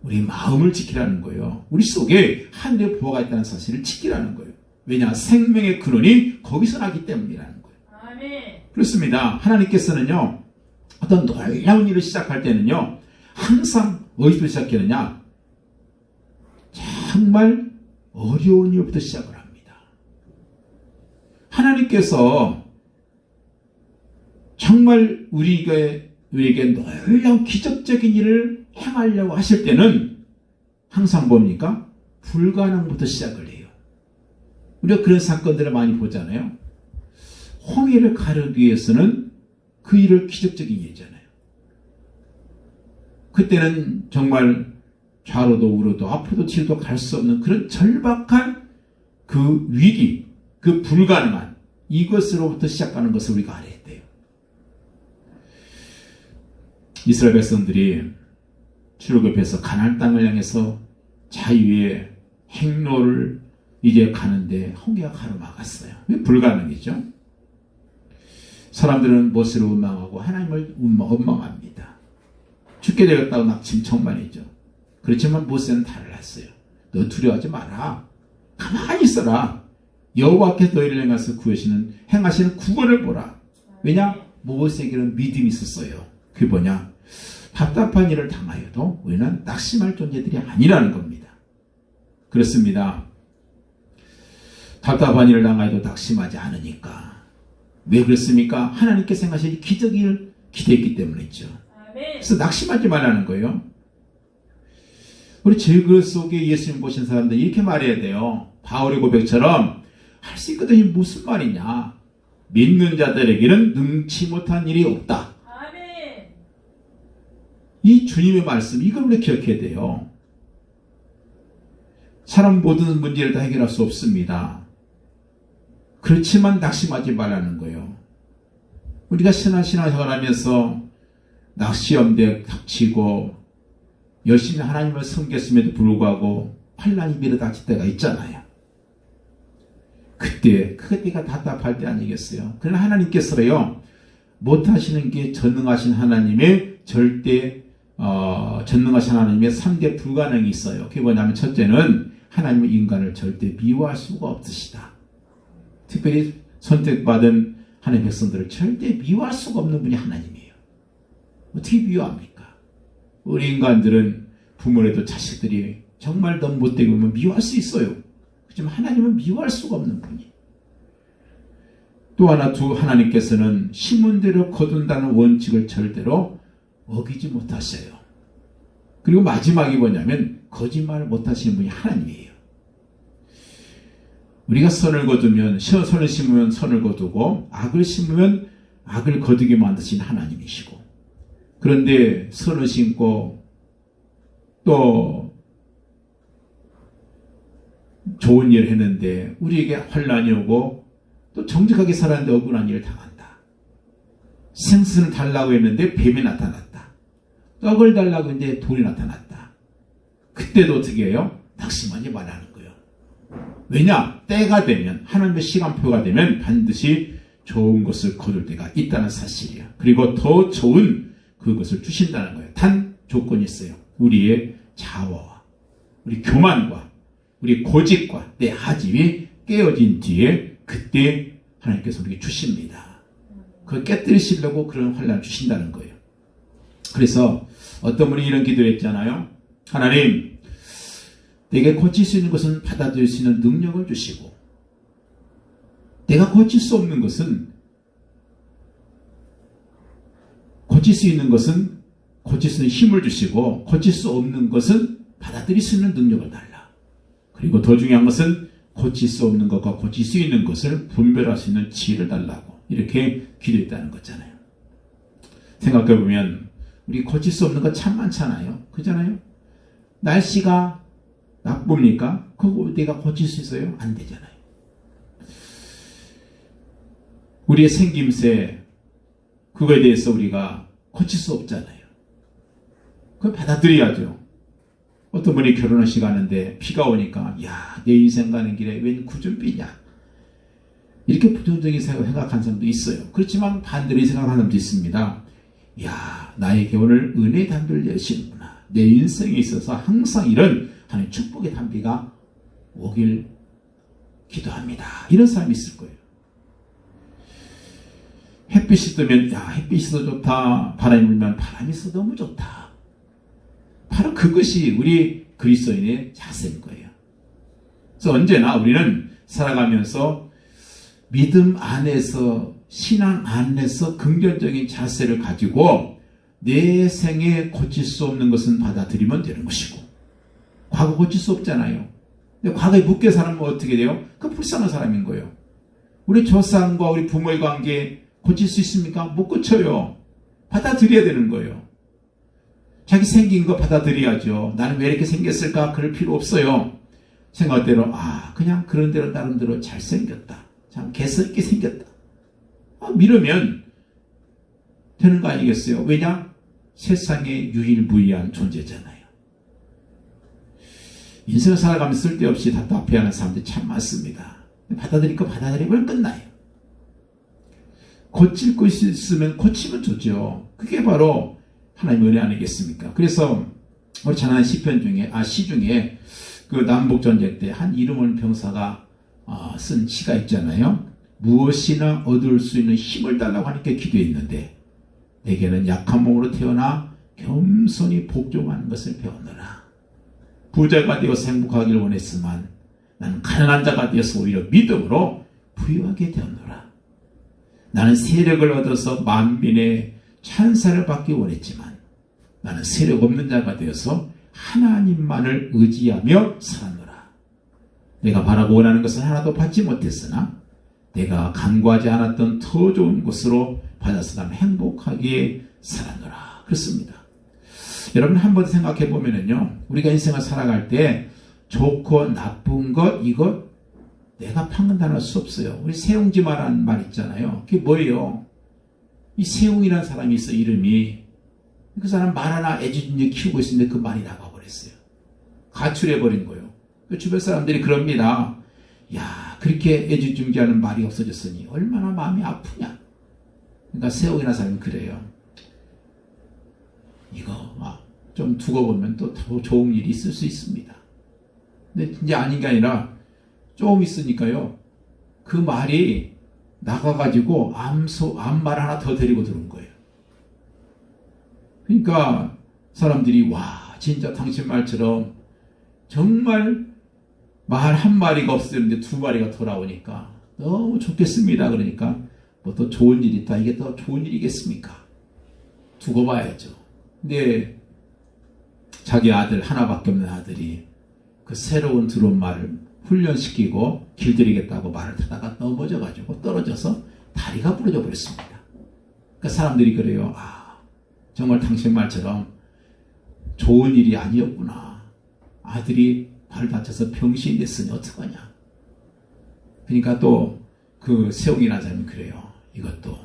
우리 마음을 지키라는 거예요. 우리 속에 하늘의 보호가 있다는 사실을 지키라는 거예요. 왜냐? 생명의 근원이 거기서 나기 때문이라는 거예요. 그렇습니다. 하나님께서는요, 어떤 놀라운 일을 시작할 때는요, 항상 어디서 시작하느냐? 정말 어려운 일부터 시작을 합니다. 하나님께서 정말 우리에게 놀라운 기적적인 일을 행하려고 하실 때는 항상 뭡니까? 불가능부터 시작을 해요. 우리가 그런 사건들을 많이 보잖아요. 홍해를 가르기 위해서는 그 일을 기적적인 일이잖아요. 그때는 정말 좌로도 우로도 앞으로도 뒤로도 갈 수 없는 그런 절박한 그 위기, 그 불가능한 이것으로부터 시작하는 것을 우리가 알아야 돼요. 이스라엘 백성들이 출애굽해서 가나안 땅을 향해서 자유의 행로를 이제 가는데 홍해가 가로막았어요. 불가능이죠. 사람들은 모세를 원망하고 하나님을 원망합니다. 죽게 되었다고 낙심 천만이죠. 그렇지만 모세는 달랐어요. 너 두려워하지 마라. 가만히 있어라. 여호와께서 너희를 행하시는 구원을 보라. 왜냐? 모세에게는 믿음이 있었어요. 그게 뭐냐? 답답한 일을 당하여도 우리는 낙심할 존재들이 아니라는 겁니다. 그렇습니다. 답답한 일을 당하여도 낙심하지 않으니까. 왜 그렇습니까? 하나님께서 행하실 기적을 기대했기 때문이죠. 그래서 낙심하지 말라는 거예요. 우리 질그 속에 예수님 보신 사람들 이렇게 말해야 돼요. 바울의 고백처럼 할 수 있거든요. 무슨 말이냐? 믿는 자들에게는 능치 못한 일이 없다. 이 주님의 말씀, 이걸 우리 기억해야 돼요. 사람 모든 문제를 다 해결할 수 없습니다. 그렇지만 낙심하지 말라는 거예요. 우리가 신앙생활을 하면서 시험대 닥치고 열심히 하나님을 섬겼음에도 불구하고 환난이 밀어닥칠 때가 있잖아요. 그때가 답답할 때 아니겠어요? 그러나 하나님께서요, 못하시는 게 전능하신 하나님의 전능하신 하나님의 3대 불가능이 있어요. 그게 뭐냐면 첫째는 하나님은 인간을 절대 미워할 수가 없으시다. 특별히 선택받은 하나님의 백성들을 절대 미워할 수가 없는 분이 하나님이에요. 어떻게 미워합니까? 우리 인간들은 부모라도 자식들이 정말 너무 못되게 보면 미워할 수 있어요. 그렇지만 하나님은 미워할 수가 없는 분이에요. 또 하나 하나님께서는 심은 대로 거둔다는 원칙을 절대로 어기지 못하셔요. 그리고 마지막이 뭐냐면 거짓말을 못하시는 분이 하나님이에요. 우리가 선을 거두면 선을 심으면 선을 거두고 악을 심으면 악을 거두게 만드신 하나님이시고, 그런데 선을 심고 또 좋은 일을 했는데 우리에게 환난이 오고 또 정직하게 살았는데 억울한 일을 당한다. 생선을 달라고 했는데 뱀이 나타났다. 떡을 달라고 했는데 돌이 나타났다. 그때도 어떻게 해요? 낙심하지 말라는 거예요. 왜냐? 때가 되면, 하나님의 시간표가 되면 반드시 좋은 것을 거둘 때가 있다는 사실이에요. 그리고 더 좋은 그것을 주신다는 거예요. 단 조건이 있어요. 우리의 자화와 우리 교만과 우리 고집과 내 하집이 깨어진 뒤에 그때 하나님께서 우리에게 주십니다. 그걸 깨뜨리시려고 그런 환난을 주신다는 거예요. 그래서 어떤 분이 이런 기도를 했잖아요. 하나님, 내게 고칠 수 있는 것은 받아들일 수 있는 능력을 주시고, 내가 고칠 수 없는 것은, 고칠 수 있는 것은 고칠 수 있는 힘을 주시고, 고칠 수 없는 것은 받아들일 수 있는 능력을 달라. 그리고 더 중요한 것은 고칠 수 없는 것과 고칠 수 있는 것을 분별할 수 있는 지혜를 달라고 이렇게 기도했다는 거잖아요. 생각해보면 우리 고칠 수 없는 거 참 많잖아요. 그잖아요. 날씨가 나쁩니까? 그거 내가 고칠 수 있어요? 안 되잖아요. 우리의 생김새, 그거에 대해서 우리가 고칠 수 없잖아요. 그걸 받아들여야죠. 어떤 분이 결혼식 가는데 비가 오니까 야, 내 인생 가는 길에 웬 구준비냐, 이렇게 부정적인 생각하는 사람도 있어요. 그렇지만 반대로 생각하는 사람도 있습니다. 야, 나에게 오늘 은혜의 담비를 여시는구나. 내 인생에 있어서 항상 이런 하나님 축복의 담비가 오길 기도합니다. 이런 사람이 있을 거예요. 햇빛이 뜨면 야, 햇빛이 더 좋다. 바람이 불면 바람이 있어 너무 좋다. 바로 그것이 우리 그리스도인의 자세인 거예요. 그래서 언제나 우리는 살아가면서 믿음 안에서, 신앙 안에서 긍정적인 자세를 가지고 내 생에 고칠 수 없는 것은 받아들이면 되는 것이고, 과거 고칠 수 없잖아요. 근데 과거에 묻게 살면 어떻게 돼요? 그 불쌍한 사람인 거예요. 우리 조상과 우리 부모의 관계 고칠 수 있습니까? 못 고쳐요. 받아들여야 되는 거예요. 자기 생긴 거 받아들여야죠. 나는 왜 이렇게 생겼을까? 그럴 필요 없어요. 생각대로 그냥 그런 대로 나름대로 잘생겼다. 참 개스럽게 생겼다. 미루면 되는 거 아니겠어요? 왜냐? 세상에 유일무이한 존재잖아요. 인생을 살아가면서 쓸데없이 답답해하는 사람들이 참 많습니다. 받아들이니까 받아들이면 끝나요. 고칠 것이 있으면 고치면 좋죠. 그게 바로 하나님의 은혜 아니겠습니까? 그래서 우리 찬양하는 시편 중에, 시 중에 그 남북전쟁 때 한 이름 없는 병사가 쓴 시가 있잖아요. 무엇이나 얻을 수 있는 힘을 달라고 하니까 기도했는데 내게는 약한 몸으로 태어나 겸손히 복종하는 것을 배웠노라. 부자가 되어서 행복하기를 원했지만 나는 가난한 자가 되어서 오히려 믿음으로 부유하게 되었노라. 나는 세력을 얻어서 만민의 찬사를 받기 원했지만 나는 세력 없는 자가 되어서 하나님만을 의지하며 살았노라. 내가 바라고 원하는 것은 하나도 받지 못했으나 내가 간구하지 않았던 더 좋은 것으로 받아서 나는 행복하게 살았노라. 그렇습니다. 여러분 한번 생각해 보면은요, 우리가 인생을 살아갈 때 좋고 나쁜 것, 이것 내가 판단할 수 없어요. 우리 세웅지마라는 말 있잖아요. 그게 뭐예요? 이 세웅이라는 사람이 있어, 이름이. 그 사람 말 하나 애지중지 키우고 있었는데 그 말이 나가버렸어요. 가출해버린 거예요. 그 주변 사람들이 그럽니다. 야, 그렇게 애지중지하는 말이 없어졌으니 얼마나 마음이 아프냐. 그러니까 세웅이라는 사람이 그래요. 이거 좀 두고 보면 또 더 좋은 일이 있을 수 있습니다. 근데 이제 아닌 게 아니라 조금 있으니까요, 그 말이 나가가지고 암말 하나 더 데리고 들어온 거예요. 그러니까 사람들이 와, 진짜 당신 말처럼 정말 말 한 마리가 없었는데 두 마리가 돌아오니까 너무 좋겠습니다. 그러니까 뭐 또 좋은 일이 있다. 이게 또 좋은 일이겠습니까? 두고 봐야죠. 근데 자기 아들, 하나밖에 없는 아들이 그 새로운 들어온 말을 훈련시키고 길들이겠다고 말을 타다가 넘어져가지고 떨어져서 다리가 부러져 버렸습니다. 그러니까 사람들이 그래요. 정말 당신 말처럼 좋은 일이 아니었구나. 아들이 발 다쳐서 병신이 됐으니 어떡하냐. 그러니까 또 그 세웅이라는 사람이 그래요. 이것도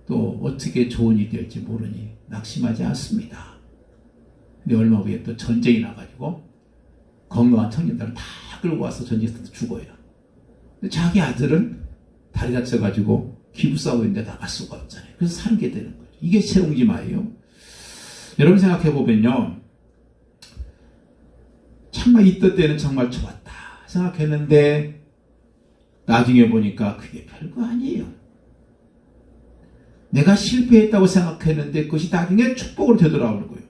또 어떻게 좋은 일이 될지 모르니 낙심하지 않습니다. 근데 얼마 후에 또 전쟁이 나가지고 건강한 청년들을 다 끌고 와서 전쟁에서 죽어요. 근데 자기 아들은 다리 다쳐가지고 기부싸고 있는데 나갈 수가 없잖아요. 그래서 살게 되는 거죠. 이게 세웅지마예요. 여러분 생각해보면요. 정말 이때 때는 정말 좋았다 생각했는데 나중에 보니까 그게 별거 아니에요. 내가 실패했다고 생각했는데 그것이 나중에 축복으로 되돌아오는 거예요.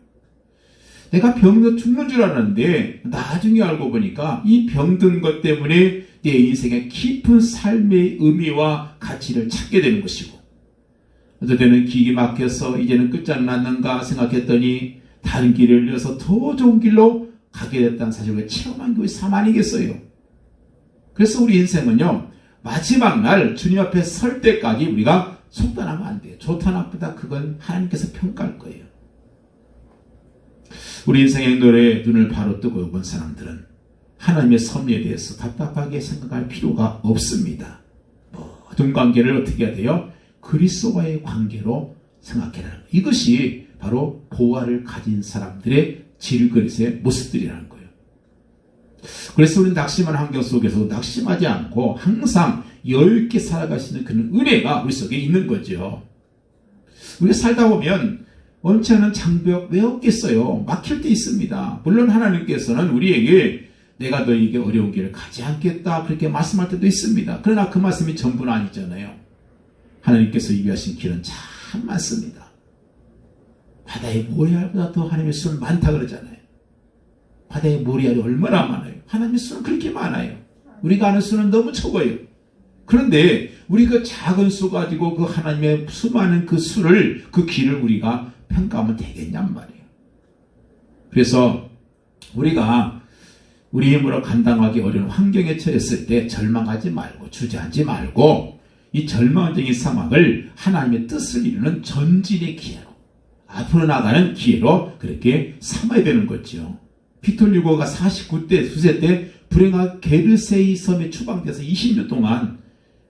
내가 병들어 죽는 줄 알았는데 나중에 알고 보니까 이 병든 것 때문에 내 인생의 깊은 삶의 의미와 가치를 찾게 되는 것이고, 어떨 때는 길이 막혀서 이제는 끝장은 났는가 생각했더니 다른 길을 잃어서 더 좋은 길로 가게 됐다는 사실을 체험한 교회 삶 아니겠어요? 그래서 우리 인생은요, 마지막 날 주님 앞에 설 때까지 우리가 속단하면 안 돼요. 좋다 나쁘다 그건 하나님께서 평가할 거예요. 우리 인생의 노래에 눈을 바로 뜨고 본 사람들은 하나님의 섭리에 대해서 답답하게 생각할 필요가 없습니다. 모든 관계를 어떻게 해야 돼요? 그리스도와의 관계로 생각해라. 이것이 바로 보화를 가진 사람들의 질그릇의 모습들이라는 거예요. 그래서 우리는 낙심한 환경 속에서 낙심하지 않고 항상 여유있게 살아가시는 그런 은혜가 우리 속에 있는 거죠. 우리가 살다 보면 원치 않은 장벽 왜 없겠어요? 막힐 때 있습니다. 물론 하나님께서는 우리에게 내가 너에게 어려운 길을 가지 않겠다 그렇게 말씀할 때도 있습니다. 그러나 그 말씀이 전부는 아니잖아요. 하나님께서 예비하신 길은 참 많습니다. 바다의 모래알보다 더 하나님의 수는 많다 그러잖아요. 바다의 모래알이 얼마나 많아요. 하나님의 수는 그렇게 많아요. 우리가 아는 수는 너무 적어요. 그런데 우리 그 작은 수 가지고 그 하나님의 수많은 그 수를, 그 길을 우리가 평가하면 되겠냔 말이에요. 그래서 우리가 우리 힘으로 감당하기 어려운 환경에 처했을 때 절망하지 말고 주저하지 말고 이 절망적인 상황을 하나님의 뜻을 이루는 전진의 기회로, 앞으로 나가는 기회로 그렇게 삼아야 되는 거죠. 빅토르 휴고가 49대 수세 때 불행한 게르세이 섬에 추방돼서 20년 동안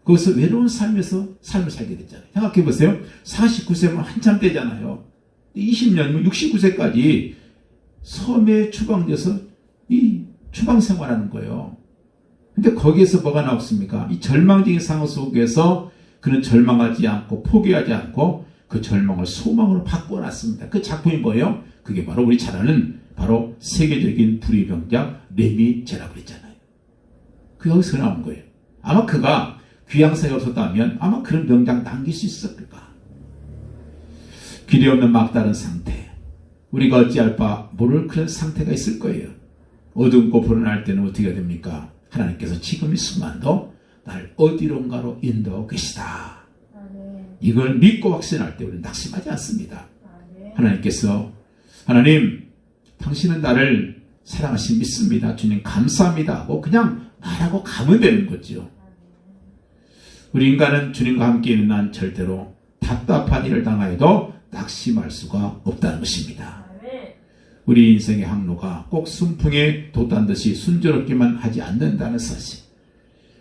거기서 외로운 삶을 살게 됐잖아요. 생각해 보세요. 49세면 한참 때잖아요. 20년, 69세까지 섬에 추방돼서 이 추방 생활하는 거예요. 근데 거기에서 뭐가 나왔습니까? 이 절망적인 상황 속에서 그는 절망하지 않고 포기하지 않고 그 절망을 소망으로 바꿔놨습니다. 그 작품이 뭐예요? 그게 바로 우리 잘 아는 바로 세계적인 불의 병작 레미 제라블이잖아요. 그 여기서 나온 거예요. 아마 그가 귀양사가 없었다면 아마 그런 명작 남길 수 있었을까? 길이 없는 막다른 상태, 우리가 어찌할 바 모를 그런 상태가 있을 거예요. 어둠고 불안할 때는 어떻게 됩니까? 하나님께서 지금 이 순간도 날 어디론가로 인도하고 계시다. 이걸 믿고 확신할 때 우리는 낙심하지 않습니다. 하나님께서 하나님 당신은 나를 사랑하신 믿습니다. 주님 감사합니다 하고 그냥 말하고 가면 되는 거죠. 우리 인간은 주님과 함께 있는 한 절대로 답답한 일을 당하여도 낙심할 수가 없다는 것입니다. 우리 인생의 항로가 꼭 순풍에 돛단 듯이 순조롭게만 하지 않는다는 사실.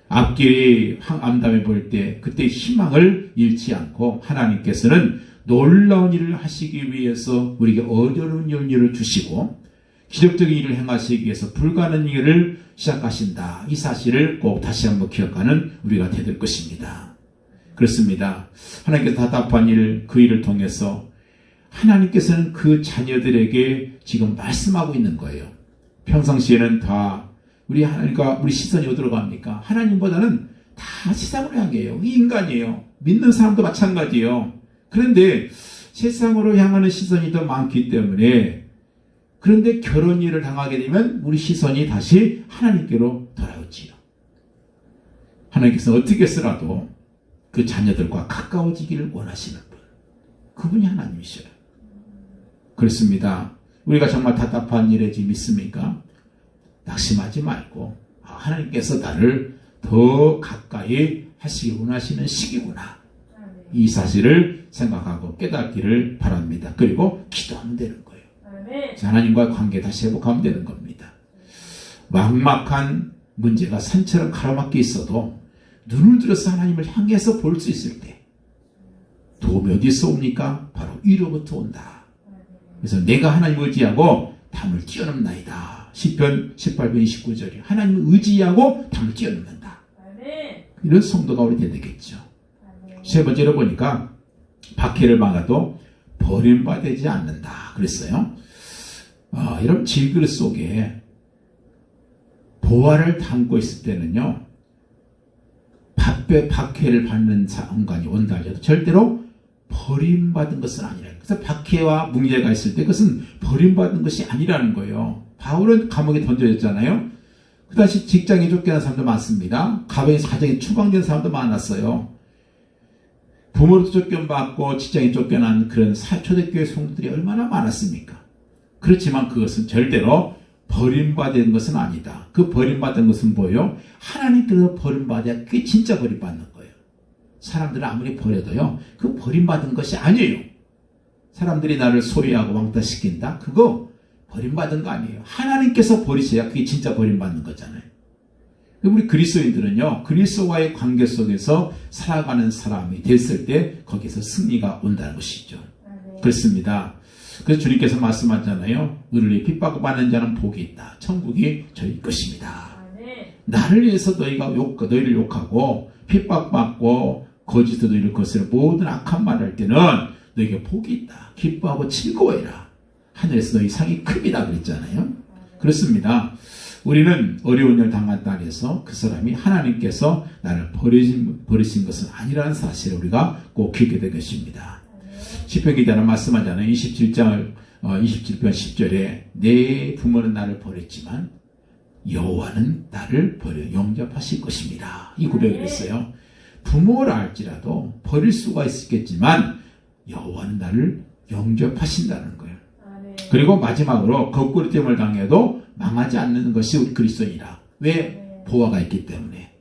앞길이 암담해 보일 때 그때 희망을 잃지 않고 하나님께서는 놀라운 일을 하시기 위해서 우리에게 어려운 일을 주시고 기적적인 일을 행하시기 위해서 불가능한 일을 시작하신다. 이 사실을 꼭 다시 한번 기억하는 우리가 되될 것입니다. 그렇습니다. 하나님께서 답답한 일, 그 일을 통해서 하나님께서는 그 자녀들에게 지금 말씀하고 있는 거예요. 평상시에는 다 우리 하나님과 우리 시선이 어디로 갑니까? 하나님보다는 다 세상으로 향해요. 이 인간이에요. 믿는 사람도 마찬가지예요. 그런데 세상으로 향하는 시선이 더 많기 때문에 그런데 결혼 일을 당하게 되면 우리 시선이 다시 하나님께로 돌아오지요. 하나님께서 어떻게 해서라도 그 자녀들과 가까워지기를 원하시는 분. 그분이 하나님이셔요. 그렇습니다. 우리가 정말 답답한 일에 믿습니까? 낙심하지 말고 하나님께서 나를 더 가까이 하시기 원하시는 시기구나. 이 사실을 생각하고 깨닫기를 바랍니다. 그리고 기도하면 되는 거예요. 하나님과의 관계 다시 회복하면 되는 겁니다. 막막한 문제가 산처럼 가로막혀 있어도 눈을 들어서 하나님을 향해서 볼 수 있을 때 도움이 어디서 옵니까? 바로 위로부터 온다. 그래서 내가 하나님을 의지하고 담을 뛰어넘나이다. 시편 18편 29절이 하나님을 의지하고 담을 뛰어넘는다. 이런 성도가 우리 되겠죠. 세 번째로 보니까 박해를 막아도 버림받지 않는다 그랬어요. 이런 질그릇 속에 보화를 담고 있을 때는요, 박해를 받는 상황이 온다 하더라도 절대로 버림받은 것은 아니라. 그래서 박해와 문제가 있을 때 그것은 버림받은 것이 아니라는 거예요. 바울은 감옥에 던져졌잖아요. 그 당시 직장에 쫓겨난 사람도 많습니다. 가정에 추방된 사람도 많았어요. 부모로부터 쫓겨받고 직장에 쫓겨난 그런 초대교회 성도들이 얼마나 많았습니까? 그렇지만 그것은 절대로 버림받은 것은 아니다. 그 버림받은 것은 뭐예요? 하나님께서 버림받아야 그게 진짜 버림받는 거예요. 사람들은 아무리 버려도요, 그 버림받은 것이 아니에요. 사람들이 나를 소외하고 왕따시킨다? 그거 버림받은 거 아니에요. 하나님께서 버리셔야 그게 진짜 버림받는 거잖아요. 우리 그리스도인들은요, 그리스도와의 관계 속에서 살아가는 사람이 됐을 때 거기서 승리가 온다는 것이죠. 그렇습니다. 그래서 주님께서 말씀하잖아요. 의를 핍박을 받는 자는 복이 있다. 천국이 저희 것입니다. 나를 위해서 너희를 욕하고 핍박받고 거짓으로 너희를 거스려 모든 악한 말을 할 때는 너희에게 복이 있다. 기뻐하고 즐거워해라. 하늘에서 너희 상이 큽니다. 그랬잖아요. 그렇습니다. 우리는 어려운 일 당한다 해서 그 사람이 하나님께서 나를 버리신 것은 아니라는 사실을 우리가 꼭 기억해야 될 것입니다. 시편 기자는 말씀하잖아요. 27편 10절에 내 부모는 나를 버렸지만 여호와는 나를 버려 영접하실 것입니다. 이 고백을 했어요. 부모라 할지라도 버릴 수가 있겠지만 여호와는 나를 영접하신다는 거예요. 그리고 마지막으로 거꾸리됨을 당해도 망하지 않는 것이 우리 그리스도인이라. 왜? 보화가 있기 때문에.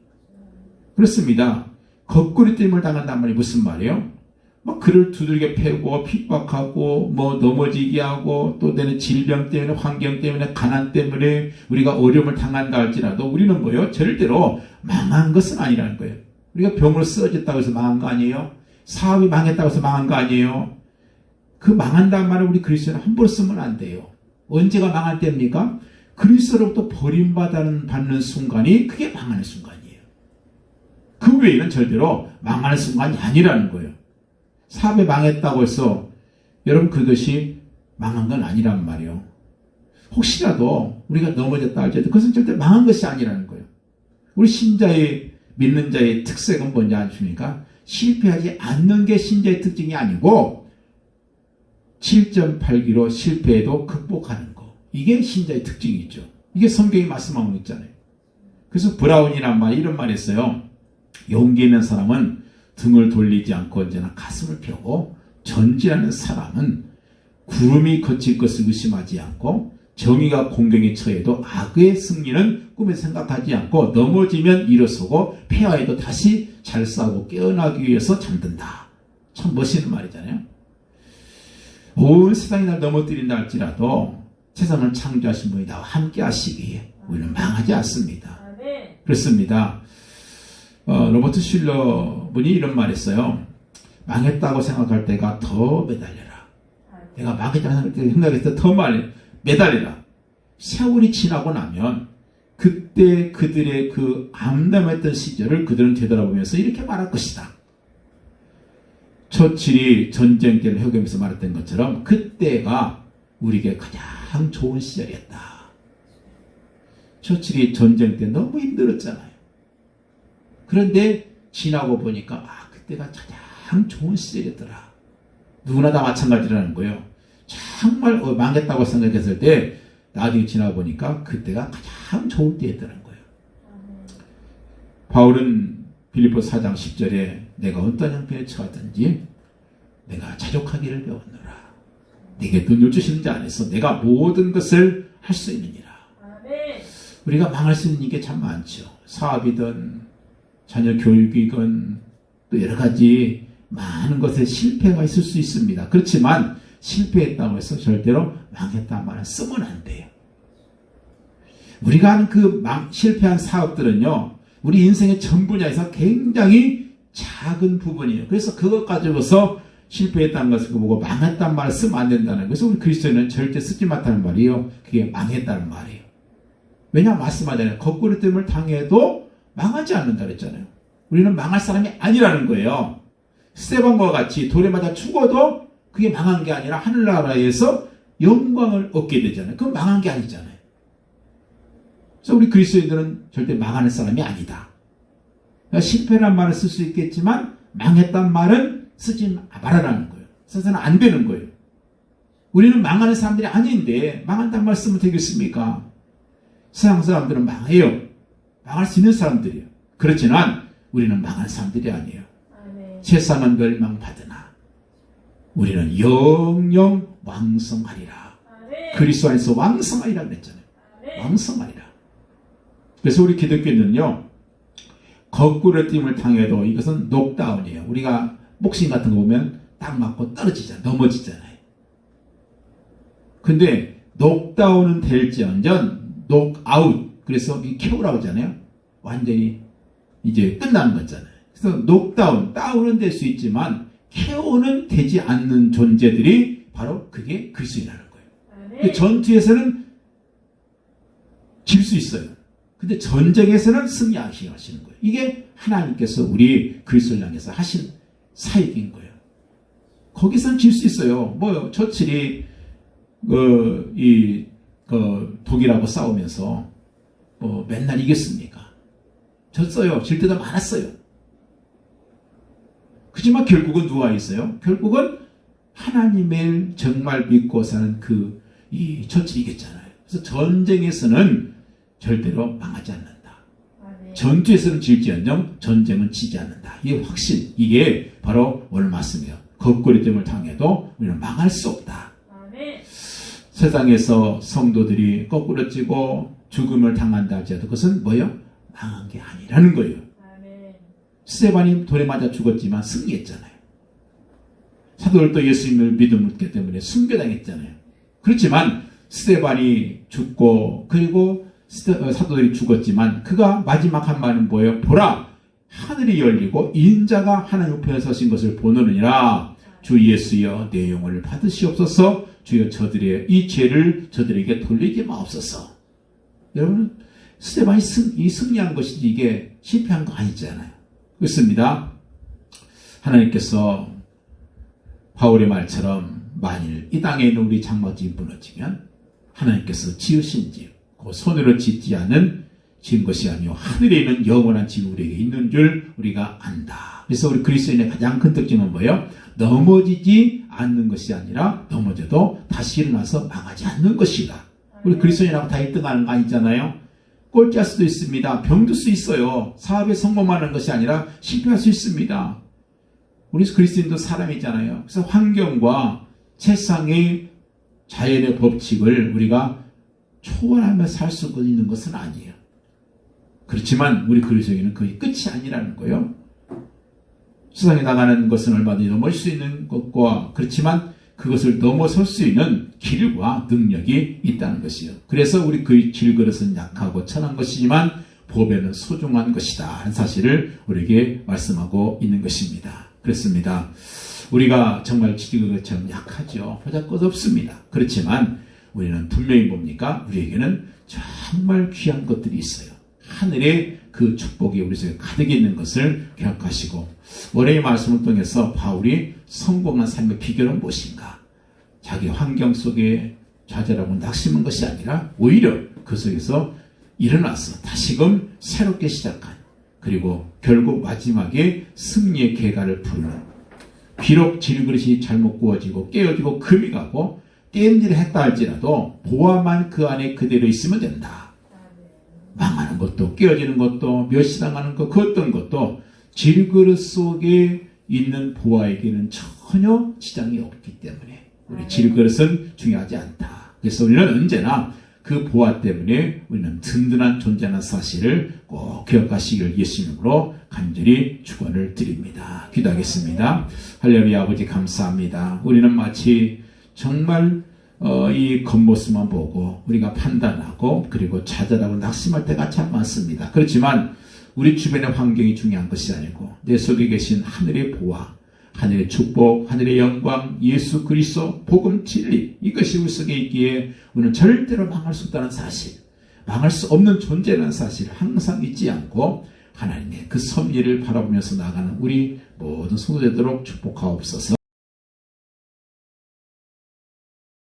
그렇습니다. 거꾸리됨을 당한단 말이 무슨 말이에요? 막 그를 두들겨 패고 핍박하고 넘어지게 하고 또 내는 질병 때문에 환경 때문에 가난 때문에 우리가 어려움을 당한다 할지라도 우리는 뭐예요? 절대로 망한 것은 아니라는 거예요. 우리가 병으로 쓰러졌다고 해서 망한 거 아니에요? 사업이 망했다고 해서 망한 거 아니에요? 그 망한다는 말을 우리 그리스도는 함부로 쓰면 안 돼요. 언제가 망할 때입니까? 그리스도로부터 버림받는 순간이 그게 망하는 순간이에요. 그 외에는 절대로 망하는 순간이 아니라는 거예요. 사업에 망했다고 해서 여러분 그것이 망한 건 아니란 말이에요. 혹시라도 우리가 넘어졌다 할지라도 그것은 절대 망한 것이 아니라는 거예요. 우리 믿는 자의 특색은 뭔지 아십니까? 실패하지 않는 게 신자의 특징이 아니고 7.8기로 실패해도 극복하는 거. 이게 신자의 특징이죠. 이게 성경이 말씀하고 있잖아요. 그래서 브라운이란 말 이런 말 했어요. 용기 있는 사람은 등을 돌리지 않고 언제나 가슴을 펴고 전진하는 사람은 구름이 거칠 것을 의심하지 않고 정의가 공경에 처해도 악의 승리는 꿈에 생각하지 않고 넘어지면 일어서고 패하여도 다시 잘 싸우고 깨어나기 위해서 잠든다. 참 멋있는 말이잖아요. 온 세상이 날 넘어뜨린다 할지라도 세상을 창조하신 분이 나와 함께 하시기에 우리는 망하지 않습니다. 그렇습니다. 로버트 슐러 분이 이런 말 했어요. 망했다고 생각할 때가 더 매달려라. 내가 망했다고 생각했을 때 더 매달려라. 세월이 지나고 나면 그때 그들의 그 암담했던 시절을 그들은 되돌아보면서 이렇게 말할 것이다. 처칠이 전쟁 때를 회고하면서 말했던 것처럼 그때가 우리에게 가장 좋은 시절이었다. 처칠이 전쟁 때 너무 힘들었잖아요. 그런데 지나고 보니까 그때가 가장 좋은 시절이었더라. 누구나 다 마찬가지라는 거예요. 정말 망했다고 생각했을 때 나중에 지나고 보니까 그때가 가장 좋은 때였다는 거예요. 바울은 빌립보서 4장 10절에 내가 어떤 형편에 처하든지 내가 자족하기를 배웠노라. 내게 능력 주시는 자 안에서 내가 모든 것을 할 수 있느니라. 우리가 망할 수 있는 게 참 많죠. 사업이든 자녀 교육이건 또 여러 가지 많은 것에 실패가 있을 수 있습니다. 그렇지만 실패했다고 해서 절대로 망했다는 말은 쓰면 안 돼요. 우리가 하는 그 실패한 사업들은요, 우리 인생의 전 분야에서 굉장히 작은 부분이에요. 그래서 그것 가지고서 실패했다는 것을 보고 망했다는 말을 쓰면 안 된다는 거예요. 그래서 우리 그리스도인은 절대 쓰지 말라는 말이에요. 그게 망했다는 말이에요. 왜냐하면 말씀하잖아요. 거꾸로됨을 당해도 망하지 않는다 그랬잖아요. 우리는 망할 사람이 아니라는 거예요. 스데반과 같이 돌에 맞아 죽어도 그게 망한 게 아니라 하늘나라에서 영광을 얻게 되잖아요. 그건 망한 게 아니잖아요. 그래서 우리 그리스도인들은 절대 망하는 사람이 아니다. 그러니까 실패란 말을 쓸 수 있겠지만 망했단 말은 쓰지 말아라는 거예요. 써서는 안 되는 거예요. 우리는 망하는 사람들이 아닌데 망한단 말 쓰면 되겠습니까? 세상 사람들은 망해요. 망할 수 있는 사람들이에요. 그렇지만 우리는 망할 사람들이 아니에요. 세상은 멸망받으나 우리는 영영 왕성하리라. 그리스도 안에서 왕성하리라 그랬잖아요. 왕성하리라. 그래서 우리 기독교인은요, 거꾸로 띵을 당해도 이것은 녹다운이에요. 우리가 복싱 같은 거 보면 딱 맞고 떨어지잖아요. 넘어지잖아요. 근데 녹다운은 될지언정 녹아웃, 그래서 이 KO라고 하잖아요. 완전히 이제 끝나는 거잖아요. 그래서 녹다운, 다운은 될 수 있지만 KO는 되지 않는 존재들이 바로 그게 그리스도인이라는 거예요. 전투에서는 질 수 있어요. 근데 전쟁에서는 승리하시는 거예요. 이게 하나님께서 우리 그리스도를 향해서 하신 사역인 거예요. 거기서는 질 수 있어요. 뭐 처칠이 독일하고 싸우면서 뭐 맨날 이겼습니까? 졌어요. 질 때도 많았어요. 그렇지만 결국은 누가 있어요? 결국은 하나님을 정말 믿고 사는 이 처칠이 이겼잖아요. 그래서 전쟁에서는 절대로 망하지 않는다. 전투에서는 질지언정 전쟁은 지지 않는다. 이게 확신, 이게 바로 오늘 말씀이에요. 거꾸로됨을 당해도 우리는 망할 수 없다. 세상에서 성도들이 거꾸로 찌고 죽음을 당한다 할지라도 그것은 뭐예요? 망한 게 아니라는 거예요. 스데반이 돌에 맞아 죽었지만 승리했잖아요. 사도들도 예수님을 믿음했기 때문에 순교당했잖아요. 그렇지만 스데반이 죽고 그리고 사도들이 죽었지만 그가 마지막 한 말은 뭐예요? 보라, 하늘이 열리고 인자가 하나님 우편에 서신 것을 보느니라. 주 예수여 내 영혼을 받으시옵소서. 주여 저들의 이 죄를 저들에게 돌리지 마옵소서. 여러분, 스데반이 승리한 것이지 이게 실패한 거 아니잖아요. 그렇습니다. 하나님께서 바울의 말처럼 만일 이 땅에 있는 우리 장막집이 무너지면 하나님께서 지으신 집, 그 손으로 짓지 않은 지은 것이 아니요 하늘에 있는 영원한 집이 우리에게 있는 줄 우리가 안다. 그래서 우리 그리스도인의 가장 큰 특징은 뭐예요? 넘어지지 않는 것이 아니라 넘어져도 다시 일어나서 망하지 않는 것이다. 우리 그리스도인하고 다 1등하는 거 아니잖아요. 꼴찌할 수도 있습니다. 병들 수 있어요. 사업에 성공하는 것이 아니라 실패할 수 있습니다. 우리 그리스도인도 사람이잖아요. 그래서 환경과 세상의 자연의 법칙을 우리가 초월하며 살 수 있는 것은 아니에요. 그렇지만 우리 그리스도인은 그게 끝이 아니라는 거예요. 세상에 나가는 것은 얼마든지 넘을 수 있는 것과 그렇지만 그것을 넘어설 수 있는 길과 능력이 있다는 것이요. 그래서 우리 그 질그릇은 약하고 천한 것이지만 보배는 소중한 것이다 하는 사실을 우리에게 말씀하고 있는 것입니다. 그렇습니다. 우리가 정말 질그릇처럼 약하죠. 보잘것없습니다. 그렇지만 우리는 분명히 뭡니까? 우리에게는 정말 귀한 것들이 있어요. 하늘의 그 축복이 우리 속에 가득 있는 것을 기억하시고, 올해의 말씀을 통해서 바울이 성공한 삶의 비결은 무엇인가? 자기 환경 속에 좌절하고 낙심한 것이 아니라 오히려 그 속에서 일어나서 다시금 새롭게 시작한, 그리고 결국 마지막에 승리의 계가를 부르는, 비록 질그릇이 잘못 구워지고 깨어지고 금이 가고 땜질을 했다 할지라도 보아만 그 안에 그대로 있으면 된다. 망하는 것도 깨어지는 것도 멸시당하는 것, 그 어떤 것도 질그릇 속에 있는 보아에게는 전혀 지장이 없기 때문에 우리 질그릇은 중요하지 않다. 그래서 우리는 언제나 그 보아 때문에 우리는 든든한 존재라는 사실을 꼭 기억하시길 예수 이름으로 간절히 축원을 드립니다. 기도하겠습니다. 할렐루야. 아버지 감사합니다. 우리는 마치 정말 이 겉모습만 보고 우리가 판단하고 그리고 좌절하고 낙심할 때가 참 많습니다. 그렇지만 우리 주변의 환경이 중요한 것이 아니고 내 속에 계신 하늘의 보화, 하늘의 축복, 하늘의 영광, 예수 그리스도, 복음, 진리, 이것이 우리 속에 있기에 우리는 절대로 망할 수 없다는 사실, 망할 수 없는 존재라는 사실을 항상 잊지 않고 하나님의 그 섭리를 바라보면서 나가는 우리 모든 성도되도록 축복하옵소서.